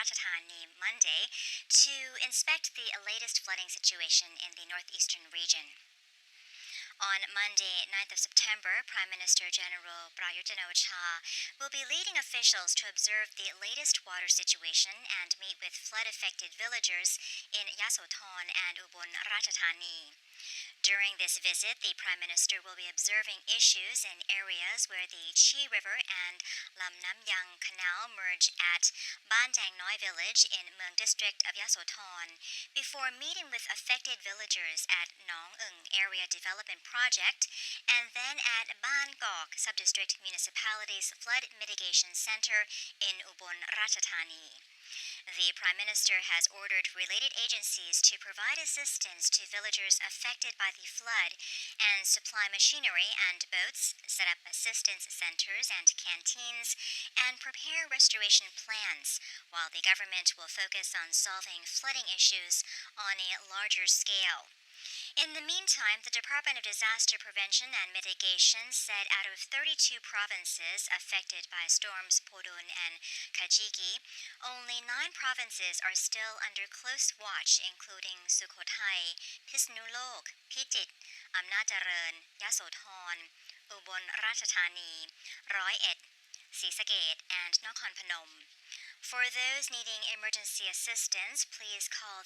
Ratchathani Monday to inspect the latest flooding situation in the northeastern region. On Monday, 9th of September, Prime Minister General Prayut Chan-o-cha will be leading officials to observe the latest water situation and meet with flood-affected villagers in Yasothon and Ubon Ratchathani. During this visit, the Prime Minister will be observing issues in areas where the Chi River and Lamnamyang Canal merge at Bandang Noi village in Mueang district of Yasothon, before meeting with affected villagers at Nong Eung Area Development Project and then at Ban Gok Subdistrict Municipality's Flood Mitigation Center in Ubon Ratchathani. The Prime Minister has ordered related agencies to provide assistance to villagers affected by the flood and supply machinery and boats, set up assistance centers and canteens, and prepare restoration plans, while the government will focus on solving flooding issues on a larger scale. In the meantime, the Department of Disaster Prevention and Mitigation said out of 32 provinces affected by storms Podun and Kajiki, only 9 provinces are still under close watch, including Sukhothai, Pisnulok, Phitit, Amnajaran, Yasothon, Ubon Ratchathani, Roi Et,ศรีสะเกษ and Nakhon Phanom. For those needing emergency assistance, please call